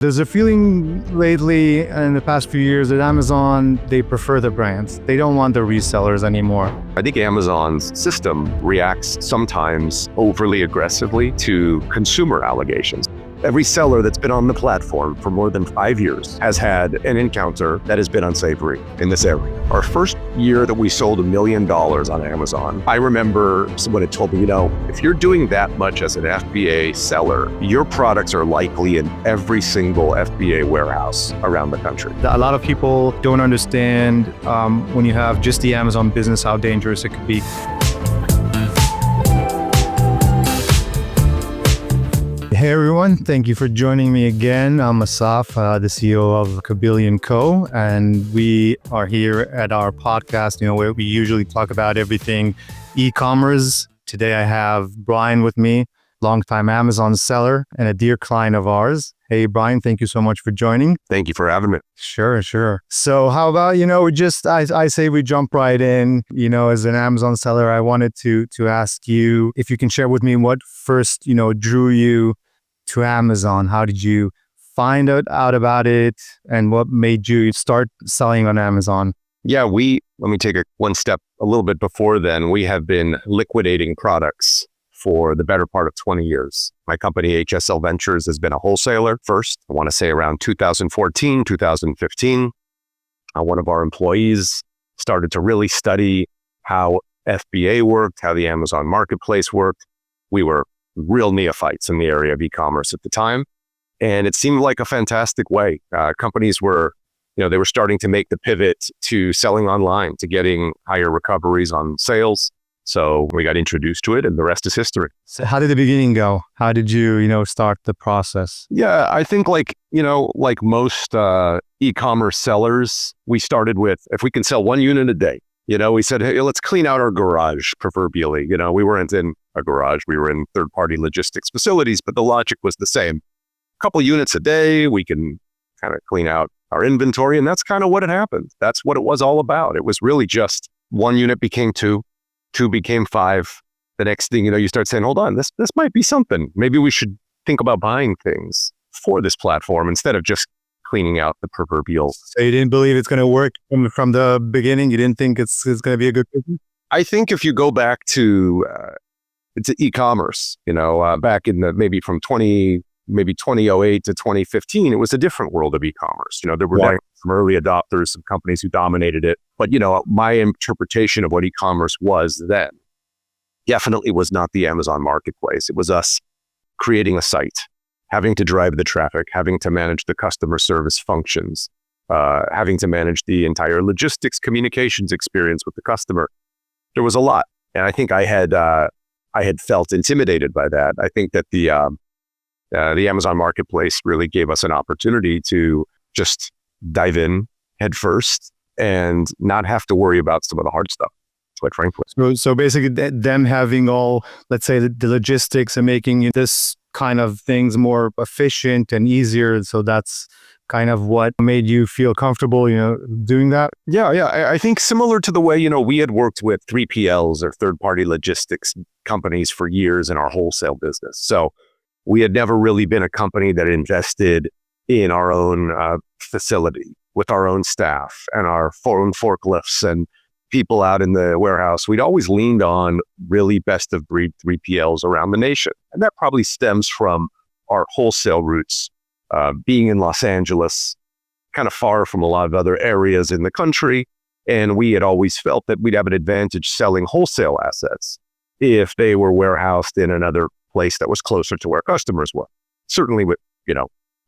There's a feeling lately in the past few years that Amazon, they prefer the brands. They don't want the resellers anymore. I think Amazon's system reacts sometimes overly aggressively to consumer allegations. Every seller that's been on the platform for more than 5 years has had an encounter that has been unsavory in this area. Our first year that we sold $1 million on Amazon, I remember someone had told me, if you're doing that much as an FBA seller, your products are likely in every single FBA warehouse around the country. A lot of people don't understand when you have just the Amazon business, how dangerous it could be. Hey everyone, thank you for joining me again. I'm Asaf, the CEO of Kabylion Co. And we are here at our podcast, where we usually talk about everything e-commerce. Today I have Brian with me, longtime Amazon seller and a dear client of ours. Hey Brian, thank you so much for joining. Thank you for having me. Sure. So how about, I say we jump right in. As an Amazon seller, I wanted to ask you if you can share with me what first, drew you to Amazon. How did you find out about it, and what made you start selling on Amazon? Yeah, let me take one step a little bit before then. We have been liquidating products for the better part of 20 years. My company, HSL Ventures, has been a wholesaler first. I want to say around 2014, 2015. One of our employees started to really study how FBA worked, how the Amazon marketplace worked. We were real neophytes in the area of e-commerce at the time. And it seemed like a fantastic way. Companies were, they were starting to make the pivot to selling online, to getting higher recoveries on sales. So we got introduced to it, and the rest is history. So how did the beginning go? How did you, start the process? Yeah, I think like most e-commerce sellers, we started with, if we can sell one unit a day, we said, hey, let's clean out our garage, proverbially. We weren't in a garage, we were in third-party logistics facilities, but the logic was the same. A couple units a day, we can kind of clean out our inventory, and that's kind of what had happened. That's what it was all about. It was really just one unit became two became five. The next thing, you start saying, hold on, this might be something. Maybe we should think about buying things for this platform instead of just cleaning out the proverbial. So you didn't believe it's going to work from the beginning? You didn't think it's going to be a good business? I think if you go back to e-commerce, back in maybe from 2008 to 2015, it was a different world of e-commerce. There were some early adopters, some companies who dominated it. But, my interpretation of what e-commerce was then definitely was not the Amazon marketplace. It was us creating a site, having to drive the traffic, having to manage the customer service functions, having to manage the entire logistics communications experience with the customer. There was a lot. And I think I had felt intimidated by that. I think that the Amazon marketplace really gave us an opportunity to just dive in head first and not have to worry about some of the hard stuff, quite frankly. So basically them having all, let's say, the logistics and making this kind of things more efficient and easier. So that's kind of what made you feel comfortable, doing that? Yeah. I think similar to the way, we had worked with 3PLs or third-party logistics companies for years in our wholesale business. So we had never really been a company that invested in our own facility with our own staff and our own forklifts and people out in the warehouse. We'd always leaned on really best of breed 3PLs around the nation. And that probably stems from our wholesale roots, being in Los Angeles, kind of far from a lot of other areas in the country. And we had always felt that we'd have an advantage selling wholesale assets if they were warehoused in another place that was closer to where customers were, certainly with,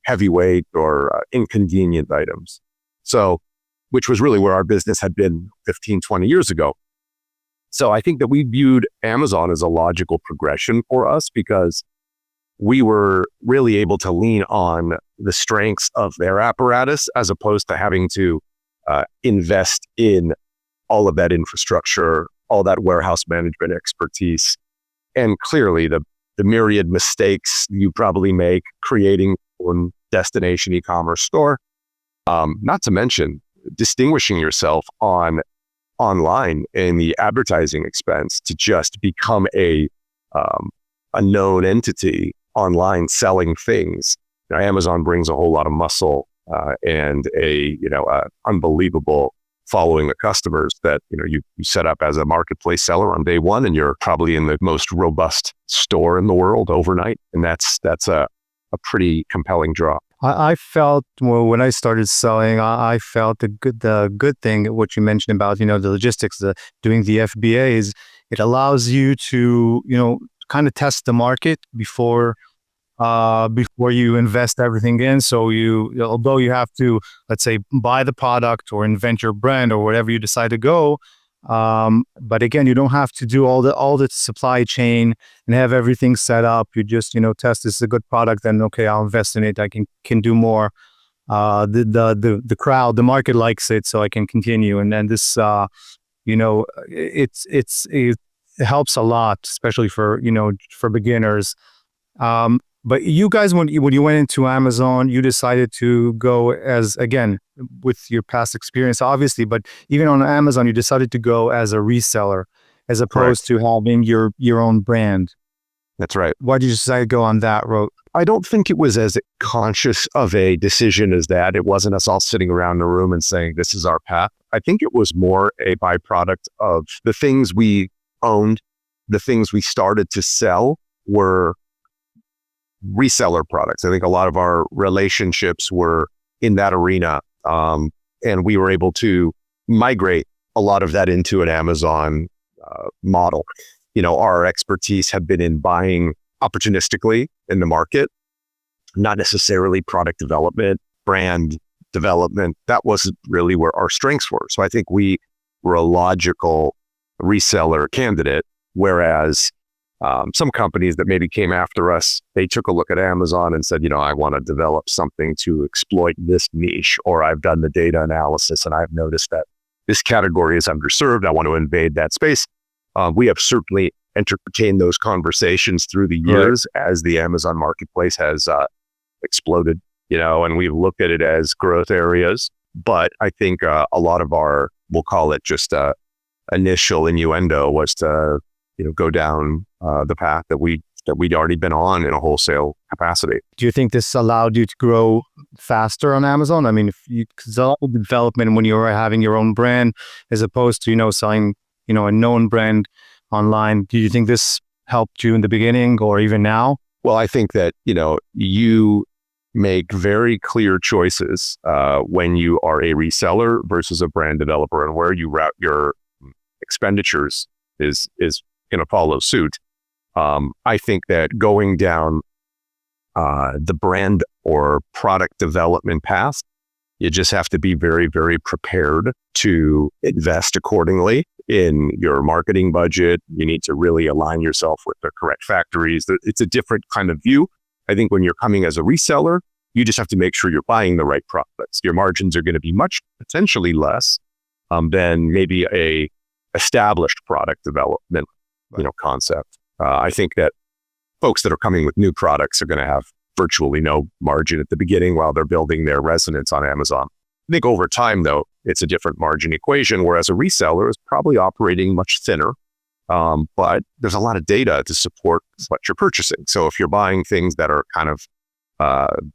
heavyweight or inconvenient items. So, which was really where our business had been 15, 20 years ago. So I think that we viewed Amazon as a logical progression for us because we were really able to lean on the strengths of their apparatus as opposed to having to invest in all of that infrastructure, all that warehouse management expertise, and clearly the myriad mistakes you probably make creating one destination e-commerce store. Not to mention distinguishing yourself online in the advertising expense to just become a known entity online selling things Amazon brings a whole lot of muscle and a unbelievable following of customers that you set up as a marketplace seller on day one, and you're probably in the most robust store in the world overnight, and that's a pretty compelling draw. I felt, well, when I started selling, I felt the good thing, what you mentioned about, the logistics, doing the FBAs, it allows you to, kind of test the market before you invest everything in. So although you have to, let's say, buy the product or invent your brand or whatever you decide to go, but again, you don't have to do all the supply chain and have everything set up. You just, test, this is a good product, then okay, I'll invest in it. I can do more. The crowd, the market likes it, so I can continue. And then this, it helps a lot, especially for beginners. But you guys, when you went into Amazon, you decided to go as, again, with your past experience, obviously, but even on Amazon, you decided to go as a reseller as opposed to having your own brand. That's right. Why did you decide to go on that road? I don't think it was as conscious of a decision as that. It wasn't us all sitting around the room and saying, this is our path. I think it was more a byproduct of the things we owned, the things we started to sell were reseller products. I think a lot of our relationships were in that arena, and we were able to migrate a lot of that into an Amazon model. Our expertise had been in buying opportunistically in the market, not necessarily product development, brand development. That wasn't really where our strengths were. So I think we were a logical reseller candidate, whereas some companies that maybe came after us, they took a look at Amazon and said, I want to develop something to exploit this niche, or I've done the data analysis and I've noticed that this category is underserved. I want to invade that space. We have certainly entertained those conversations through the years as the Amazon marketplace has exploded, and we've looked at it as growth areas. But I think a lot of our, we'll call it just initial innuendo was to go down the path that we'd already been on in a wholesale capacity. Do you think this allowed you to grow faster on Amazon? I mean, because a lot of development when you're having your own brand as opposed to, selling, a known brand online. Do you think this helped you in the beginning or even now? Well, I think that, you make very clear choices when you are a reseller versus a brand developer, and where you route your expenditures is going to follow suit. I think that going down the brand or product development path, you just have to be very, very prepared to invest accordingly in your marketing budget. You need to really align yourself with the correct factories. It's a different kind of view. I think when you're coming as a reseller, you just have to make sure you're buying the right products. Your margins are going to be potentially less than maybe a established product development concept. I think that folks that are coming with new products are going to have virtually no margin at the beginning while they're building their resonance on Amazon. I think over time, though, it's a different margin equation, whereas a reseller is probably operating much thinner, but there's a lot of data to support what you're purchasing. So if you're buying things that are kind of,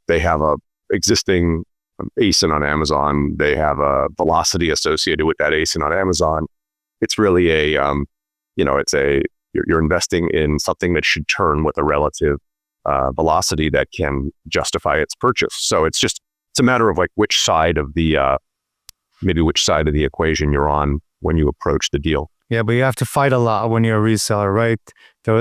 they have a existing ASIN on Amazon, they have a velocity associated with that ASIN on Amazon, it's really you're investing in something that should turn with a relative velocity that can justify its purchase. So it's a matter of which side of the equation you're on when you approach the deal. Yeah, but you have to fight a lot when you're a reseller, right?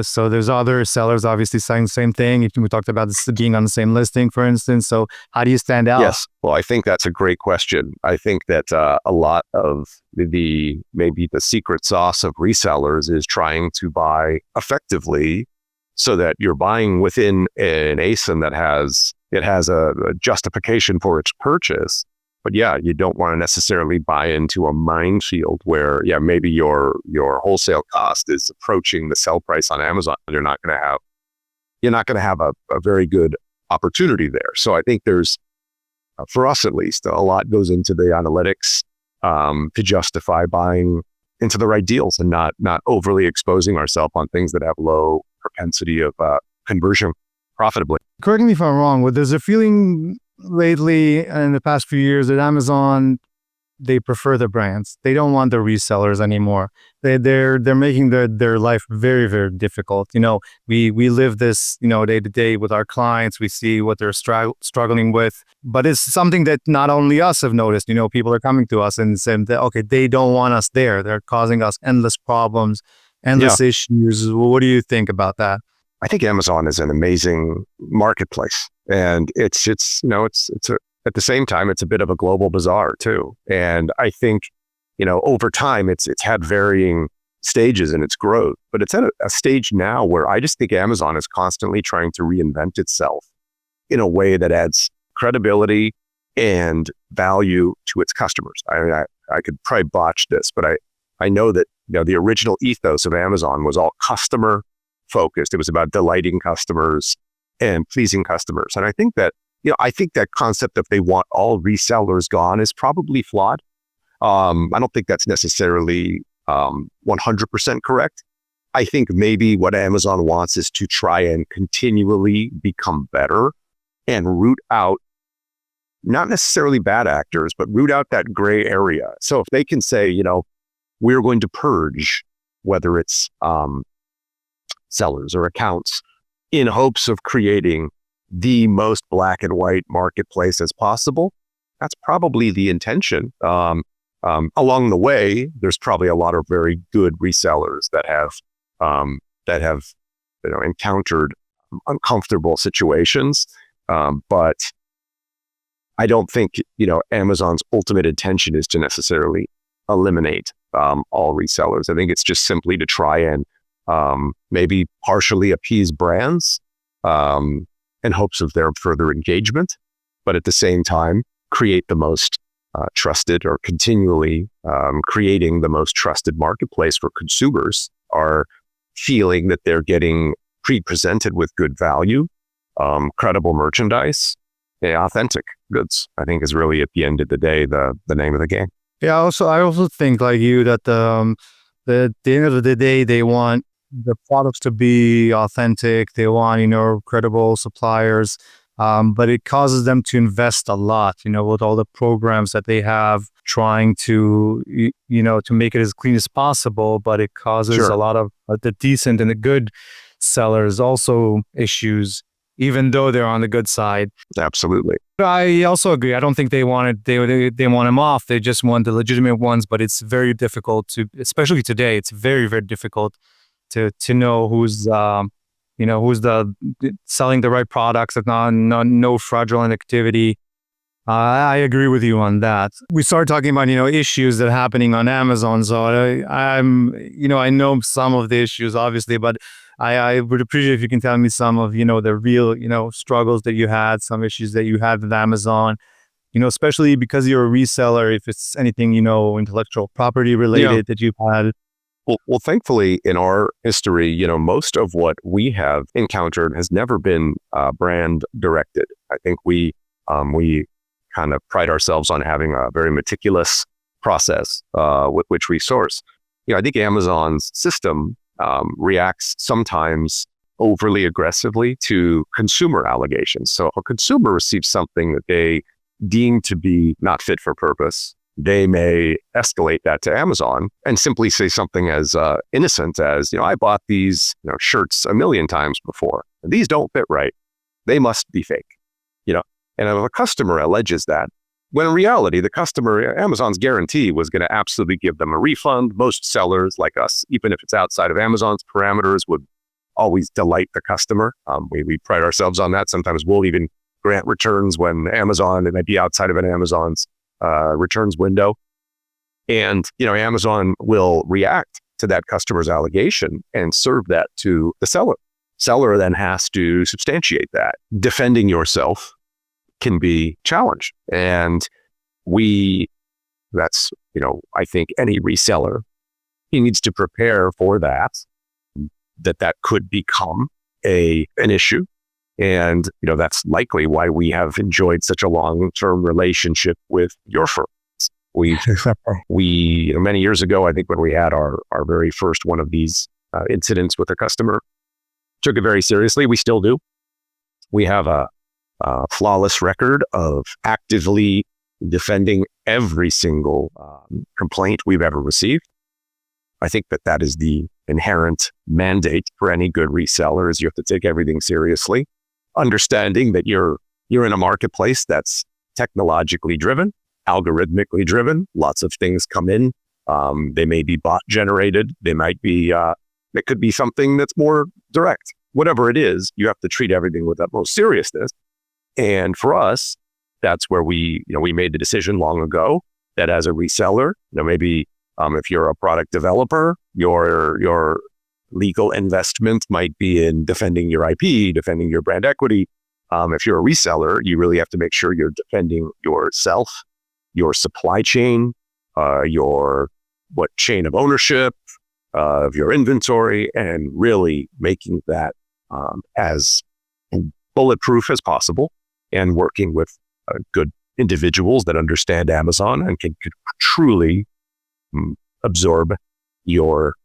So there's other sellers obviously saying the same thing. We talked about this being on the same listing, for instance. So how do you stand out? Yes, well, I think that's a great question. I think that a lot of maybe the secret sauce of resellers is trying to buy effectively so that you're buying within an ASIN that has a justification for its purchase. But yeah, you don't want to necessarily buy into a minefield where, maybe your wholesale cost is approaching the sell price on Amazon. You're not going to have a very good opportunity there. So I think there's, for us at least, a lot goes into the analytics to justify buying into the right deals and not overly exposing ourselves on things that have low propensity of conversion. profitably. Correct me if I'm wrong, but there's a feeling lately in the past few years that Amazon, they prefer the brands. They don't want the resellers anymore. They're making their life very, very difficult. We live this, day to day with our clients. We see what they're struggling with, but it's something that not only us have noticed. People are coming to us and saying that, okay, they don't want us there. They're causing us endless problems, Yeah. endless issues. What do you think about that? I think Amazon is an amazing marketplace, and it's at the same time, it's a bit of a global bazaar too. And I think, over time, it's had varying stages in its growth, but it's at a stage now where I just think Amazon is constantly trying to reinvent itself in a way that adds credibility and value to its customers. I could probably botch this, but I know that the original ethos of Amazon was all customer focused. It was about delighting customers and pleasing customers. And I think that concept of they want all resellers gone is probably flawed. I don't think that's necessarily 100% correct. I think maybe what Amazon wants is to try and continually become better and root out, not necessarily bad actors, but root out that gray area. So if they can say, we're going to purge, whether it's sellers or accounts, in hopes of creating the most black and white marketplace as possible, that's probably the intention. Along the way, there's probably a lot of very good resellers that have encountered uncomfortable situations, but I don't think Amazon's ultimate intention is to necessarily eliminate all resellers. I think it's just simply to try and maybe partially appease brands in hopes of their further engagement, but at the same time, create the most trusted, or continually creating the most trusted marketplace for consumers are feeling that they're getting pre-presented with good value, credible merchandise, authentic goods. I think is really at the end of the day the name of the game. Yeah. I also think like you that at the end of the day, they want the products to be authentic. They want, credible suppliers. But it causes them to invest a lot, with all the programs that they have trying to, to make it as clean as possible. But it causes Sure. a lot of the decent and the good sellers also issues, even though they're on the good side. Absolutely. I also agree. I don't think they want them off. They just want the legitimate ones. But it's very difficult especially today. It's very, very difficult to know who's who's selling the right products, if no fraudulent activity. I agree with you on that. We started talking about issues that are happening on Amazon. So I know some of the issues obviously, but I would appreciate if you can tell me some of the real struggles that you had, some issues that you had with Amazon. Especially because you're a reseller, if it's anything intellectual property related that you've had. Well, thankfully, in our history, most of what we have encountered has never been brand directed. I think we kind of pride ourselves on having a very meticulous process with which we source. I think Amazon's system reacts sometimes overly aggressively to consumer allegations. So if a consumer receives something that they deem to be not fit for purpose, they may escalate that to Amazon and simply say something as innocent as, I bought these shirts a million times before. These don't fit right. They must be fake. And if a customer alleges that, when in reality, the customer, Amazon's guarantee was going to absolutely give them a refund. Most sellers like us, even if it's outside of Amazon's parameters, would always delight the customer. We pride ourselves on that. Sometimes we'll even grant returns when Amazon, it might be outside of an Amazon's returns window. And, Amazon will react to that customer's allegation and serve that to the seller. Seller then has to substantiate that. Defending yourself can be challenged. And that's, I think any reseller, he needs to prepare for that could become an issue. And, that's likely why we have enjoyed such a long-term relationship with your firm. We many years ago, I think when we had our very first one of these incidents with a customer, took it very seriously. We still do. We have a flawless record of actively defending every single complaint we've ever received. I think that is the inherent mandate for any good reseller, is you have to take everything seriously, understanding that you're in a marketplace that's technologically driven, algorithmically driven. Lots of things come in. They may be bot generated. They might be, it could be something that's more direct. Whatever it is, you have to treat everything with utmost seriousness. And for us, that's where we made the decision long ago that as a reseller, maybe if you're a product developer, your legal investment might be in defending your IP, defending your brand equity. If you're a reseller, you really have to make sure you're defending yourself, your supply chain, your chain of ownership of your inventory, and really making that as bulletproof as possible, and working with good individuals that understand Amazon and can truly absorb your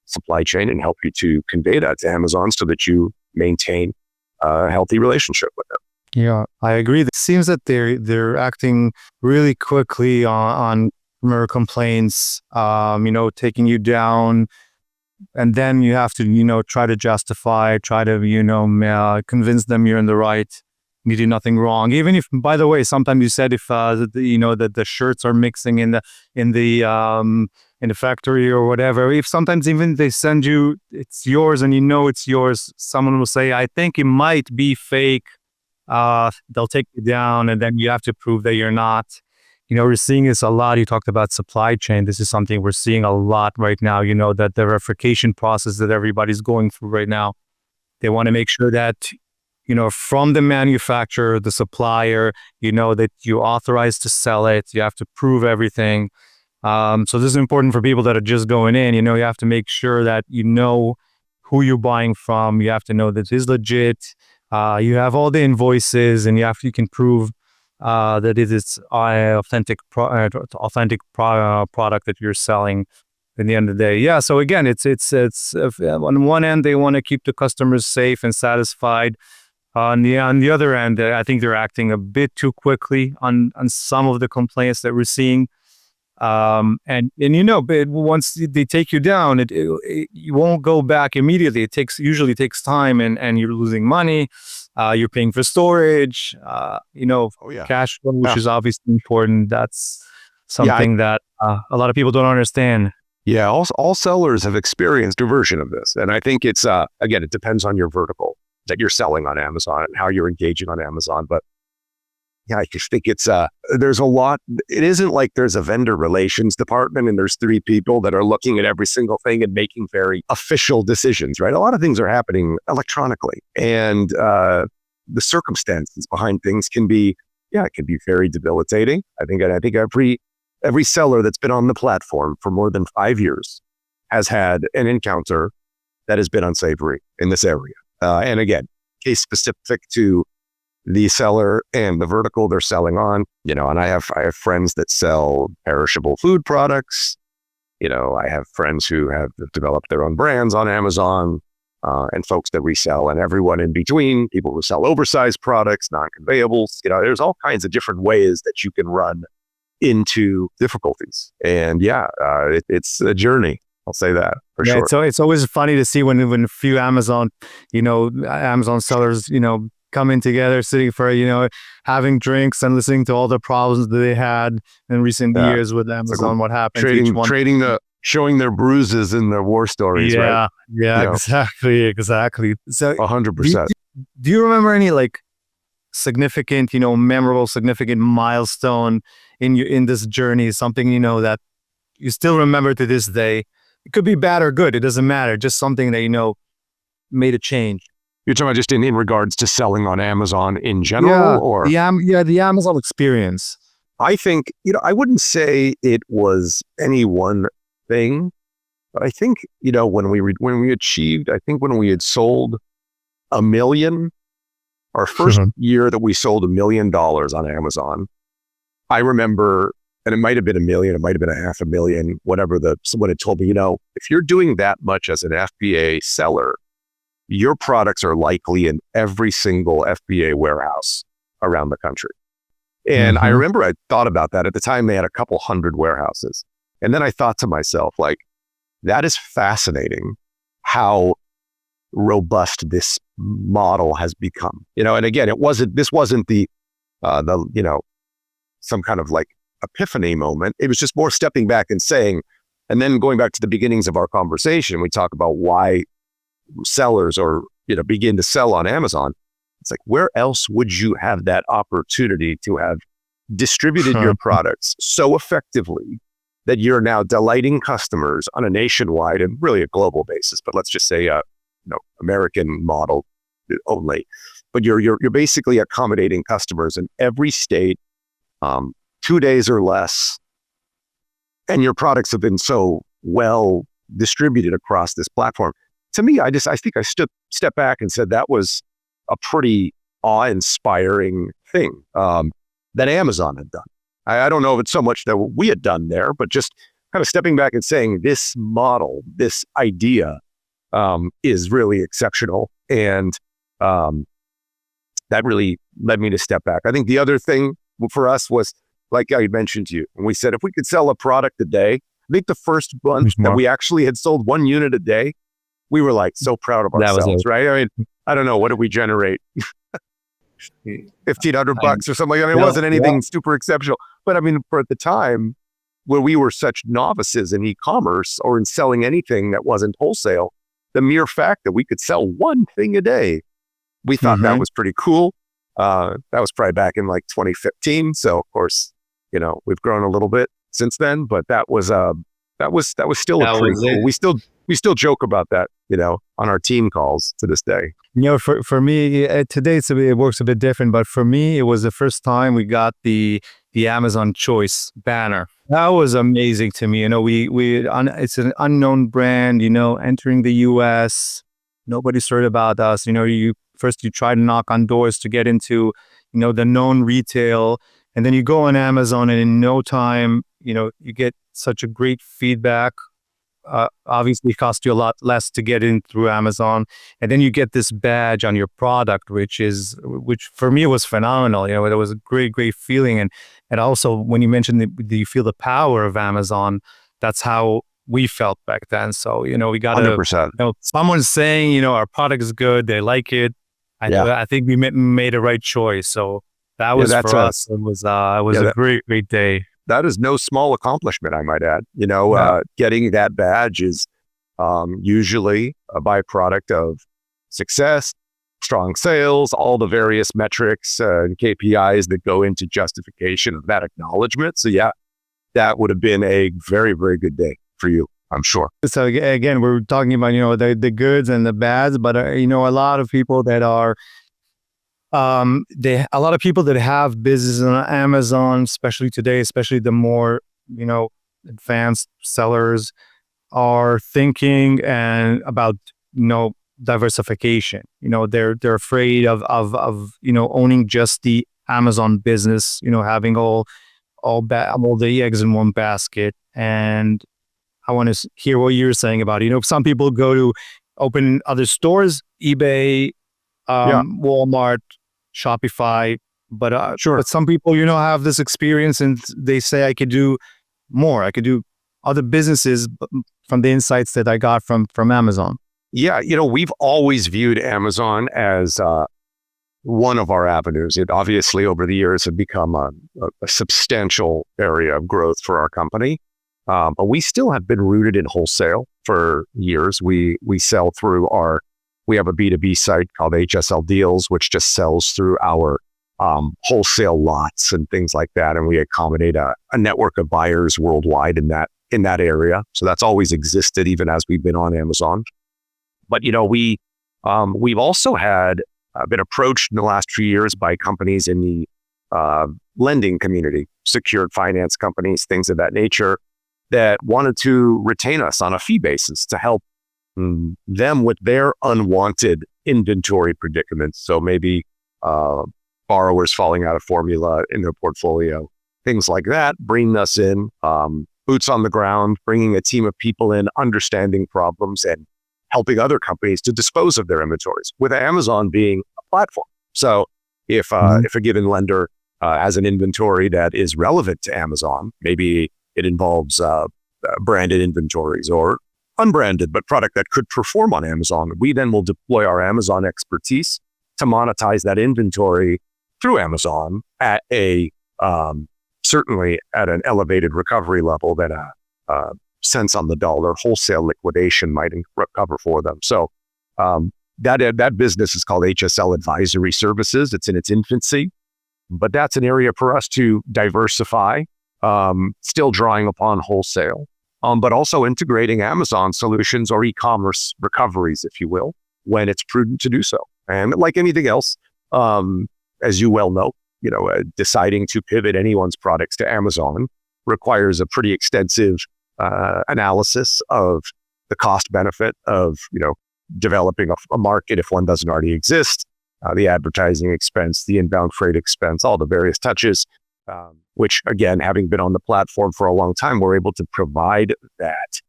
supply chain and help you to convey that to Amazon so that you maintain a healthy relationship with them. Yeah, I agree. It seems that they're acting really quickly on customer complaints, taking you down, and then you have to, try to justify, try to, convince them you're in the right, you did nothing wrong. Even if, by the way, sometimes you said if that the shirts are mixing in the factory or whatever. If sometimes even they send you, it's yours and it's yours, someone will say, I think it might be fake. They'll take you down, and then you have to prove that you're not. We're seeing this a lot. You talked about supply chain. This is something we're seeing a lot right now. That the verification process that everybody's going through right now. They want to make sure that, from the manufacturer, the supplier, that you're authorized to sell it. You have to prove everything. So this is important for people that are just going in. You have to make sure that who you're buying from. You have to know that it is legit. You have all the invoices, and you can prove that it is authentic product that you're selling. At the end of the day, yeah. So again, it's on one end they want to keep the customers safe and satisfied. On the other end, I think they're acting a bit too quickly on some of the complaints that we're seeing. And but once they take you down, you won't go back immediately. It usually takes time, and you're losing money. You're paying for storage. Cash flow, which is obviously important. That's something that a lot of people don't understand. Yeah, all sellers have experienced a version of this, and I think it's again, it depends on your vertical that you're selling on Amazon and how you're engaging on Amazon. But yeah, I just think it's there's a lot. It isn't like there's a vendor relations department and there's 3 people that are looking at every single thing and making very official decisions, right? A lot of things are happening electronically, and the circumstances behind things can be very debilitating. I think every seller that's been on the platform for more than 5 years has had an encounter that has been unsavory in this area. And again, case specific to the seller and the vertical they're selling on, and I have friends that sell perishable food products. I have friends who have developed their own brands on Amazon, and folks that resell, and everyone in between, people who sell oversized products, non-conveyables. There's all kinds of different ways that you can run into difficulties. And it's a journey. I'll say that for sure. So it's always funny to see when a few Amazon sellers, coming together, sitting for, having drinks and listening to all the problems that they had in recent years with Amazon, what happened to each one. Showing their bruises in their war stories, right? Yeah, exactly. So 100%. Do you remember any significant, memorable, significant milestone in this journey? Something, that you still remember to this day? It could be bad or good. It doesn't matter. Just something that, made a change. You're talking about just in regards to selling on Amazon in general, or the Amazon experience. I think, I wouldn't say it was any one thing, but I think, when we had sold 1 million, our first year that we sold $1 million on Amazon, I remember, and it might have been 1 million, it might have been 500,000, whatever someone had told me, if you're doing that much as an FBA seller, your products are likely in every single FBA warehouse around the country. And I remember I thought about that. At the time, they had a couple hundred warehouses. And then I thought to myself, like, that is fascinating how robust this model has become. And again, this wasn't the some kind of like epiphany moment. It was just more stepping back and saying, and then going back to the beginnings of our conversation, we talk about why sellers or begin to sell on Amazon. It's like, where else would you have that opportunity to have distributed your products so effectively that you're now delighting customers on a nationwide and really a global basis? But let's just say American model only. But you're basically accommodating customers in every state, 2 days or less, and your products have been so well distributed across this platform. To me, I think I stepped back and said that was a pretty awe-inspiring thing that Amazon had done. I don't know if it's so much that we had done there, but just kind of stepping back and saying this model, this idea is really exceptional. And that really led me to step back. I think the other thing for us was, like I mentioned to you, and we said, if we could sell a product a day, I think the first month that we actually had sold 1 unit a day, we were like so proud of ourselves, right? I mean, I don't know, what did we generate? $1,500 or something like that. It wasn't anything super exceptional. But I mean, for at the time where we were such novices in e-commerce or in selling anything that wasn't wholesale, the mere fact that we could sell one thing a day, we thought that was pretty cool. That was probably back in like 2015. So of course, we've grown a little bit since then, but that was still a pretty cool. We still joke about that, on our team calls to this day. For me, today it works a bit different, but for me, it was the first time we got the Amazon Choice banner. That was amazing to me. It's an unknown brand, entering the US. Nobody's heard about us. You try to knock on doors to get into, the known retail, and then you go on Amazon, and in no time, you get such a great feedback. Obviously, it costs you a lot less to get in through Amazon, and then you get this badge on your product, which for me was phenomenal. It was a great feeling, and also when you mentioned do you feel the power of Amazon, that's how we felt back then. So we got 100%. Someone's saying our product is good, they like it. I think we made the right choice. So that was for us. It was a great day. That is no small accomplishment, I might add. Getting that badge is usually a byproduct of success, strong sales, all the various metrics and KPIs that go into justification of that acknowledgement. So that would have been a very, very good day for you, I'm sure. So again, we're talking about, the goods and the bads, but a lot of people that are a lot of people that have business on Amazon, especially today, especially the more, advanced sellers, are thinking about, diversification. They're afraid of owning just the Amazon business, having all the eggs in one basket. And I want to hear what you're saying about, some people go to open other stores, eBay, Walmart, Shopify, but sure. But some people, have this experience and they say, I could do more. I could do other businesses from the insights that I got from Amazon. Yeah. We've always viewed Amazon as one of our avenues. It obviously over the years have become a substantial area of growth for our company. But we still have been rooted in wholesale for years. We sell through we have a B2B site called HSL Deals, which just sells through our wholesale lots and things like that. And we accommodate a network of buyers worldwide in that area. So that's always existed even as we've been on Amazon. But, we've also been approached in the last few years by companies in the lending community, secured finance companies, things of that nature, that wanted to retain us on a fee basis to help them with their unwanted inventory predicaments. So maybe borrowers falling out of formula in their portfolio, things like that, bringing us in, boots on the ground, bringing a team of people in, understanding problems and helping other companies to dispose of their inventories, with Amazon being a platform. So if a given lender has an inventory that is relevant to Amazon, maybe it involves branded inventories or unbranded, but product that could perform on Amazon, we then will deploy our Amazon expertise to monetize that inventory through Amazon at a certainly at an elevated recovery level that cents on the dollar wholesale liquidation might recover for them. So that business is called HSL Advisory Services. It's in its infancy, but that's an area for us to diversify, still drawing upon wholesale, but also integrating Amazon solutions or e-commerce recoveries, if you will, when it's prudent to do so. And like anything else, as you well know, deciding to pivot anyone's products to Amazon requires a pretty extensive analysis of the cost benefit of, developing a market if one doesn't already exist, the advertising expense, the inbound freight expense, all the various touches, which again, having been on the platform for a long time, we're able to provide that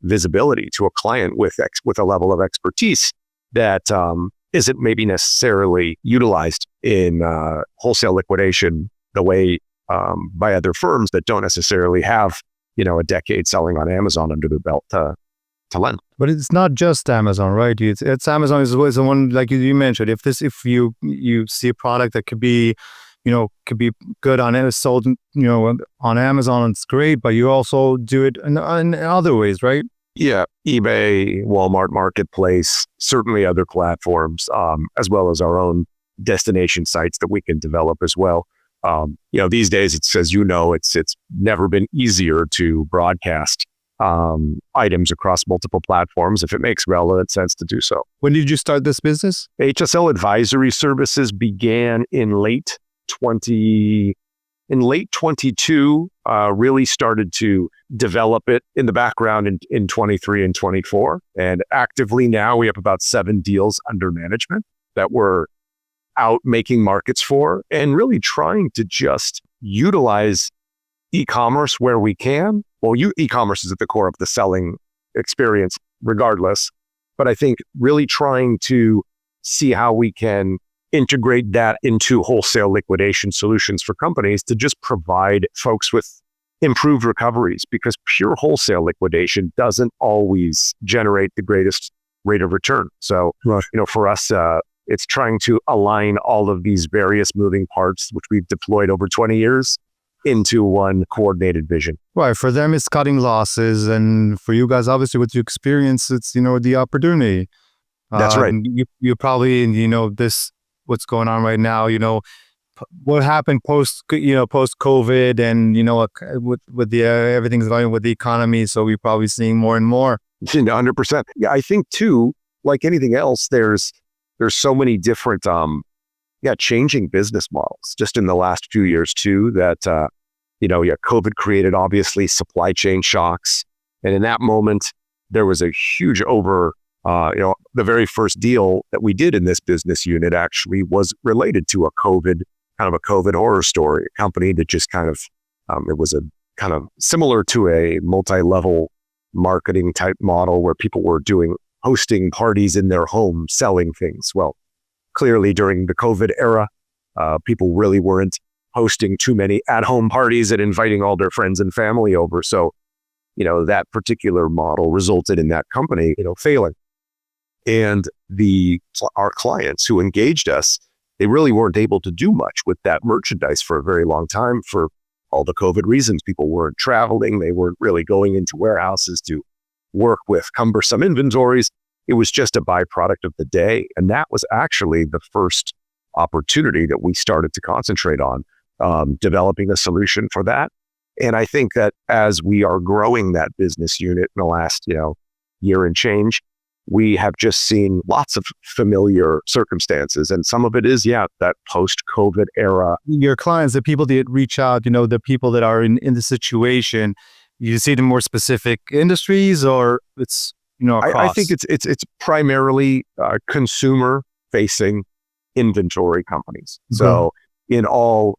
visibility to a client with a level of expertise that isn't maybe necessarily utilized in wholesale liquidation the way by other firms that don't necessarily have, a decade selling on Amazon under their belt to lend. But it's not just Amazon, right? It's Amazon is the one, like you mentioned. If you see a product that could be good on it, sold, on Amazon, it's great. But you also do it in other ways, right? Yeah, eBay, Walmart Marketplace, certainly other platforms, as well as our own destination sites that we can develop as well. These days, it's never been easier to broadcast items across multiple platforms if it makes relevant sense to do so. When did you start this business? HSL Advisory Services began in late 22, really started to develop it in the background in 23 and 24. And actively now we have about 7 deals under management that we're out making markets for, and really trying to just utilize e-commerce where we can. Well, e-commerce is at the core of the selling experience regardless, but I think really trying to see how we can integrate that into wholesale liquidation solutions for companies to just provide folks with improved recoveries, because pure wholesale liquidation doesn't always generate the greatest rate of return. So, for us, it's trying to align all of these various moving parts, which we've deployed over 20 years, into one coordinated vision. Right. For them, it's cutting losses. And for you guys, obviously, with your experience, it's, the opportunity. That's right. You probably, what's going on right now, what happened post COVID, and, with the everything's going with the economy. So we're probably seeing more and more. 100%. Yeah, I think too, like anything else, there's so many different, changing business models just in the last few years too, that, COVID created obviously supply chain shocks. And in that moment, there was a huge the very first deal that we did in this business unit actually was related to a COVID horror story, a company that just it was a kind of similar to a multi-level marketing type model where people were hosting parties in their home, selling things. Well, clearly during the COVID era, people really weren't hosting too many at-home parties and inviting all their friends and family over. So, that particular model resulted in that company, failing. And our clients who engaged us, they really weren't able to do much with that merchandise for a very long time for all the COVID reasons. People weren't traveling. They weren't really going into warehouses to work with cumbersome inventories. It was just a byproduct of the day. And that was actually the first opportunity that we started to concentrate on, developing a solution for that. And I think that as we are growing that business unit in the last, year and change, we have just seen lots of familiar circumstances. And some of it is, that post-COVID era. Your clients, the people that reach out, the people that are in the situation, you see them more specific industries, or it's, across? I think it's primarily consumer-facing inventory companies. Mm-hmm. So in all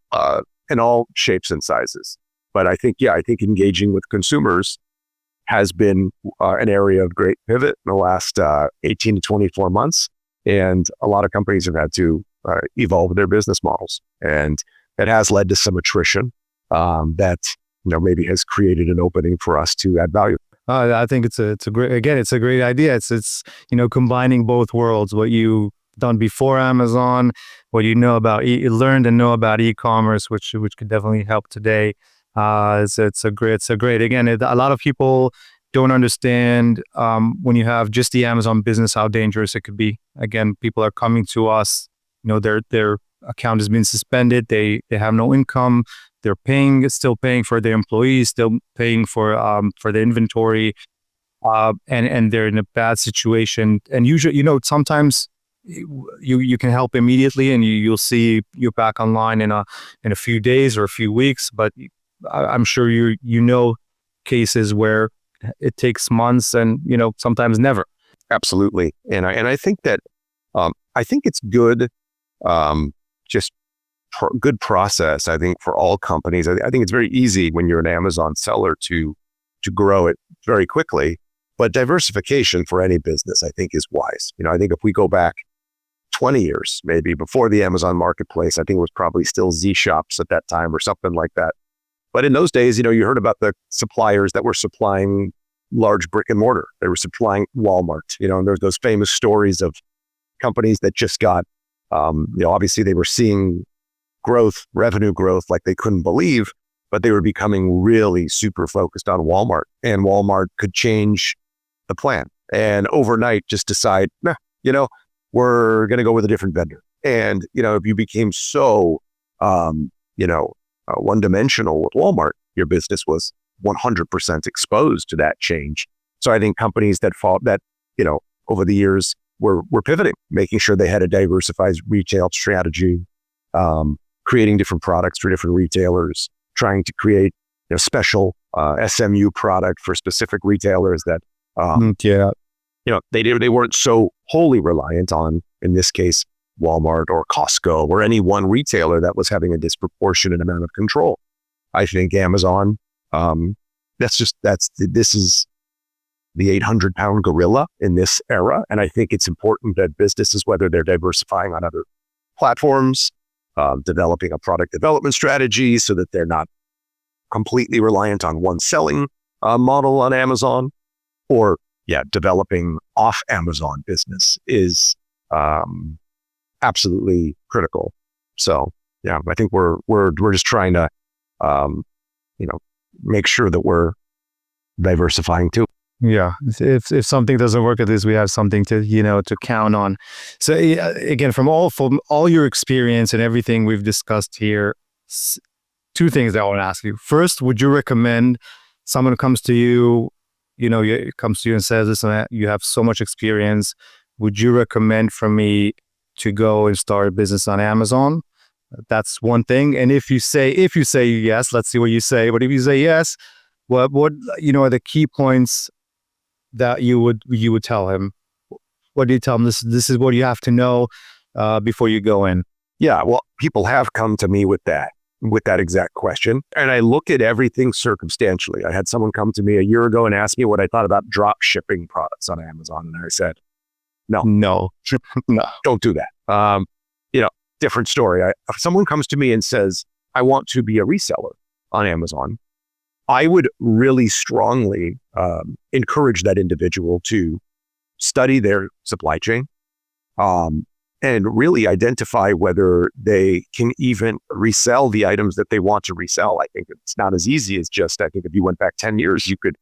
shapes and sizes. But I think engaging with consumers has been an area of great pivot in the last 18 to 24 months. And a lot of companies have had to evolve their business models. And it has led to some attrition that maybe has created an opening for us to add value. I think it's a great idea. It's combining both worlds, what you done before Amazon, what you learned and know about e-commerce, which could definitely help today. It's a great. Again, a lot of people don't understand when you have just the Amazon business, how dangerous it could be. Again, people are coming to us, their account has been suspended. They have no income. They're still paying for their employees, still paying for the inventory, and they're in a bad situation. And usually, sometimes you can help immediately, and you'll see you're back online in a few days or a few weeks. But I'm sure you know cases where it takes months and sometimes never. Absolutely, and I think that I think it's good, just good process. I think for all companies, I think it's very easy when you're an Amazon seller to grow it very quickly. But diversification for any business, I think, is wise. I think if we go back 20 years, maybe before the Amazon marketplace, I think it was probably still Z shops at that time or something like that. But in those days, you heard about the suppliers that were supplying large brick and mortar. They were supplying Walmart, and there's those famous stories of companies that just got, obviously they were seeing revenue growth like they couldn't believe, but they were becoming really super focused on Walmart, and Walmart could change the plan and overnight just decide, we're going to go with a different vendor. And, if you became so, one-dimensional with Walmart, your business was 100% exposed to that change. So I think companies that over the years were pivoting, making sure they had a diversified retail strategy, creating different products for different retailers, trying to create special SMU product for specific retailers that they weren't so wholly reliant on, in this case, Walmart or Costco or any one retailer that was having a disproportionate amount of control. I think Amazon, this is the 800-pound gorilla in this era. And I think it's important that businesses, whether they're diversifying on other platforms, developing a product development strategy so that they're not completely reliant on one selling model on Amazon, or developing off Amazon business is absolutely critical. So I think we're just trying to make sure that we're diversifying too. Yeah, if something doesn't work, at least we have something to count on. So again, from all your experience and everything we've discussed here, two things that I want to ask you. First, would you recommend someone comes to you, and says, "Listen, you have so much experience. Would you recommend for me to go and start a business on Amazon?" That's one thing. And if you say yes, let's see what you say. But if you say yes, what are the key points that you would tell him? What do you tell him? This is what you have to know before you go in. Yeah, well, people have come to me with that exact question, and I look at everything circumstantially. I had someone come to me a year ago and ask me what I thought about drop shipping products on Amazon, and I said, no, no, don't do that. Different story. If someone comes to me and says, I want to be a reseller on Amazon, I would really strongly encourage that individual to study their supply chain and really identify whether they can even resell the items that they want to resell. I think it's not as easy as I think if you went back 10 years, you could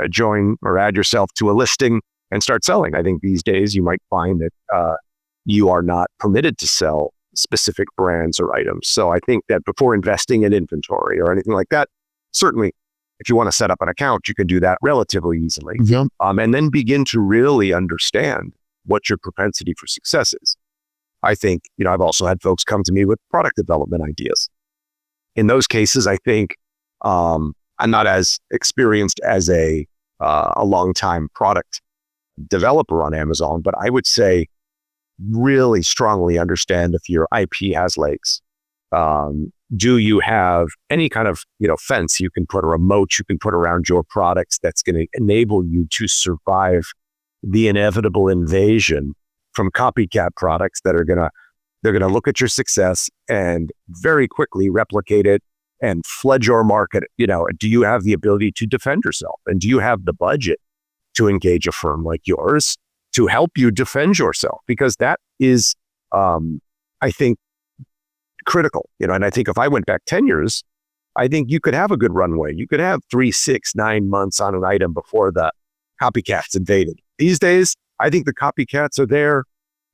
join or add yourself to a listing and start selling. I think these days you might find that you are not permitted to sell specific brands or items. So I think that before investing in inventory or anything like that, certainly if you want to set up an account, you can do that relatively easily. Yeah. And then begin to really understand what your propensity for success is. I think, I've also had folks come to me with product development ideas. In those cases, I think I'm not as experienced as a long-time product developer on Amazon, but I would say really strongly understand if your IP has legs. do you have any kind of, fence you can put or a moat you can put around your products that's going to enable you to survive the inevitable invasion from copycat products that are they're going to look at your success and very quickly replicate it and flood your market. Do you have the ability to defend yourself? And do you have the budget to engage a firm like yours to help you defend yourself? Because that is, I think, critical. And I think if I went back 10 years, I think you could have a good runway. You could have 3, 6, 9 months on an item before the copycats invaded. These days, I think the copycats are there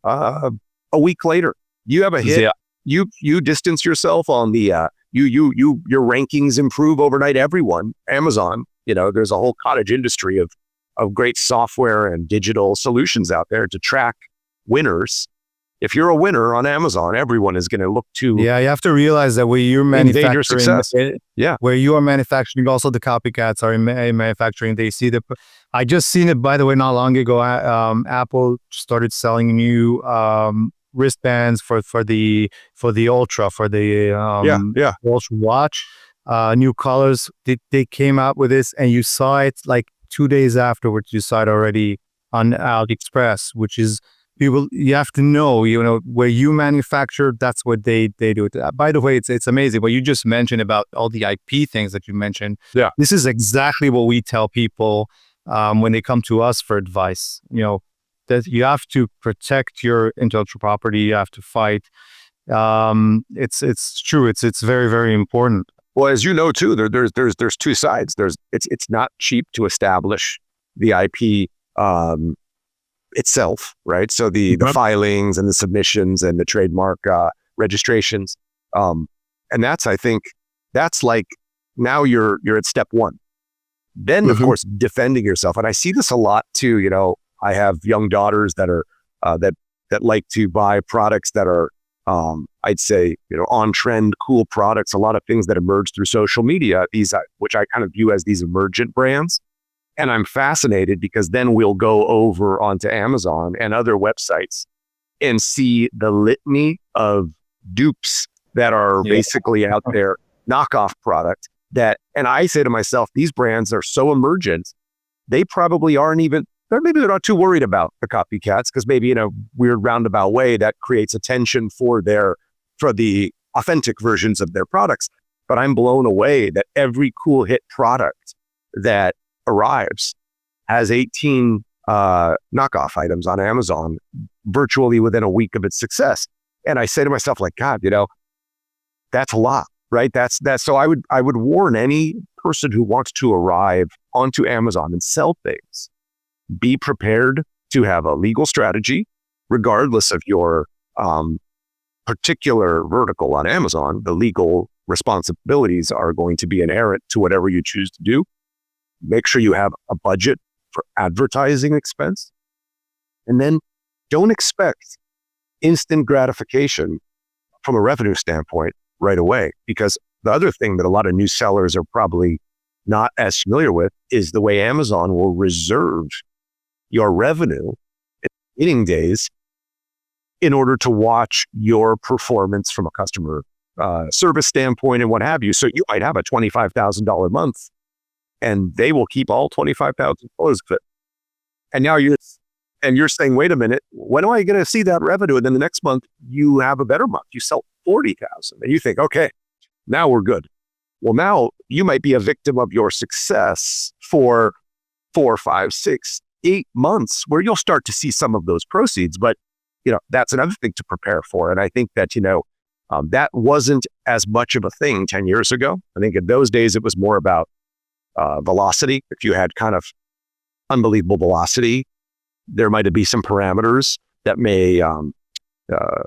a week later. You have a hit. Yeah. You distance yourself on the your rankings improve overnight. Everyone, Amazon, there's a whole cottage industry of great software and digital solutions out there to track winners. If you're a winner on Amazon, everyone is going to look to you have to realize that where you're manufacturing, your success. Where you are manufacturing, also the copycats are in manufacturing. They see I just seen it, by the way, not long ago. Apple started selling new wristbands for the Ultra, for the Ultra watch. New colors. They came out with this, and you saw it like 2 days afterwards. You saw it already on AliExpress, which is. People, you have to know, where you manufacture, that's what they do. By the way, it's amazing what you just mentioned about all the IP things that you mentioned. Yeah. This is exactly what we tell people when they come to us for advice. That you have to protect your intellectual property. You have to fight. It's true. It's very, very important. Well, as you know too, there's two sides. It's not cheap to establish the IP itself, right? So the filings and the submissions and the trademark registrations, and I think that's like now you're at step one. Then of course defending yourself, and I see this a lot too. I have young daughters that are that like to buy products that are I'd say on trend, cool products. A lot of things that emerge through social media, these which I kind of view as these emergent brands. And I'm fascinated because then we'll go over onto Amazon and other websites and see the litany of dupes that are basically out there, knockoff product and I say to myself, these brands are so emergent, they probably aren't even, maybe they're not too worried about the copycats because maybe in a weird roundabout way that creates attention for the authentic versions of their products. But I'm blown away that every cool hit product that arrives has 18 knockoff items on Amazon virtually within a week of its success. And I say to myself, like, God, that's a lot, right? That's so I would warn any person who wants to arrive onto Amazon and sell things, be prepared to have a legal strategy, regardless of your particular vertical on Amazon. The legal responsibilities are going to be inherent to whatever you choose to do. Make sure you have a budget for advertising expense. And then don't expect instant gratification from a revenue standpoint right away. Because the other thing that a lot of new sellers are probably not as familiar with is the way Amazon will reserve your revenue in the beginning days in order to watch your performance from a customer service standpoint and what have you. So you might have a $25,000 month and they will keep all $25,000 of it. And now you're saying, wait a minute, when am I going to see that revenue? And then the next month you have a better month. You sell 40,000 and you think, okay, now we're good. Well, now you might be a victim of your success for 4, 5, 6, 8 months where you'll start to see some of those proceeds. But, that's another thing to prepare for. And I think that, that wasn't as much of a thing 10 years ago. I think in those days, it was more about velocity. If you had kind of unbelievable velocity, there might be some parameters that may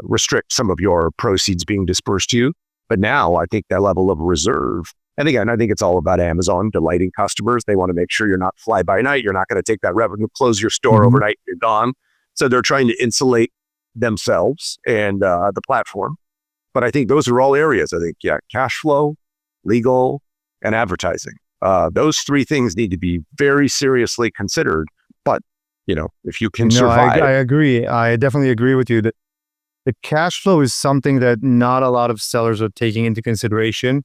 restrict some of your proceeds being dispersed to you. But now I think that level of reserve, and again, I think it's all about Amazon delighting customers. They want to make sure you're not fly by night. You're not going to take that revenue, close your store overnight, you're gone. So they're trying to insulate themselves and the platform. But I think those are all areas. I think, cash flow, legal, and advertising. Those 3 things need to be very seriously considered. But, if you can survive. I agree. I definitely agree with you that the cash flow is something that not a lot of sellers are taking into consideration.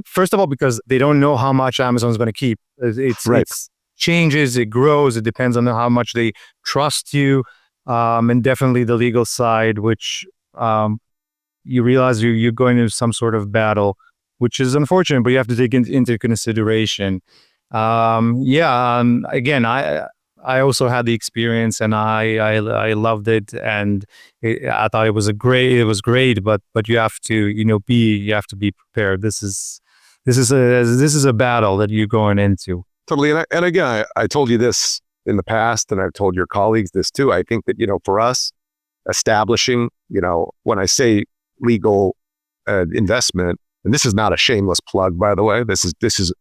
First of all, because they don't know how much Amazon's going to keep. It's changes, it grows, it depends on how much they trust you, and definitely the legal side, which you realize you're going into some sort of battle, which is unfortunate, but you have to take into consideration. Again, I also had the experience, and I loved it, and I thought it was great, but you have to be prepared. This is a battle that you're going into. Totally. And again, I told you this in the past, and I've told your colleagues this too. I think that, for us, establishing, when I say legal investment, and this is not a shameless plug, by the way, this is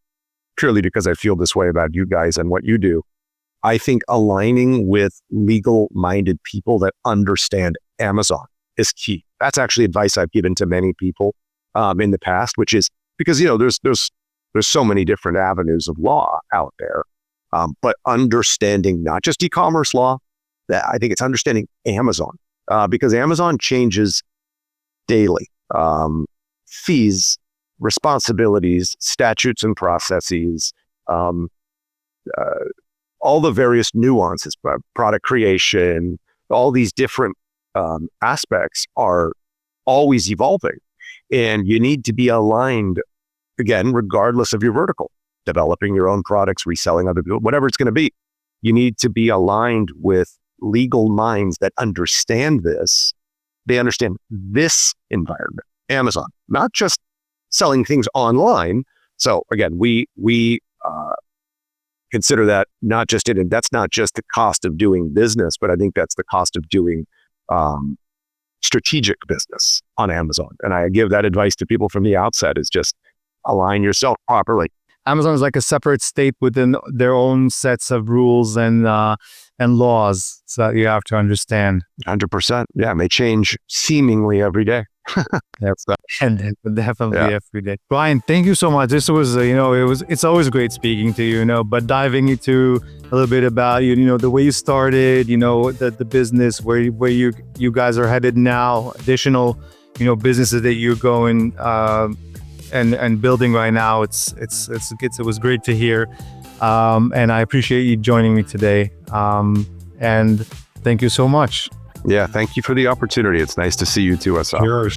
purely because I feel this way about you guys and what you do. I think aligning with legal-minded people that understand Amazon is key. That's actually advice I've given to many people in the past, which is because, there's so many different avenues of law out there, but understanding not just e-commerce law, that I think it's understanding Amazon, because Amazon changes daily. Fees, responsibilities, statutes and processes, all the various nuances, product creation, all these different aspects are always evolving. And you need to be aligned, again, regardless of your vertical, developing your own products, reselling other people, whatever it's going to be. You need to be aligned with legal minds that understand this. They understand this environment, Amazon, not just selling things online. So again, we consider that not just that's not just the cost of doing business, but I think that's the cost of doing strategic business on Amazon. And I give that advice to people from the outset, is just align yourself properly. Amazon is like a separate state within their own sets of rules and laws, so you have to understand. 100%. Yeah, and they change seemingly every day. And definitely every day. Brian, thank you so much. This was, it's always great speaking to you, but diving into a little bit about the way you started, the business, where you guys are headed now, additional, businesses that you're going and building right now. It was great to hear, and I appreciate you joining me today. And thank you so much. Yeah, thank you for the opportunity. It's nice to see you too, Asaf. Sure.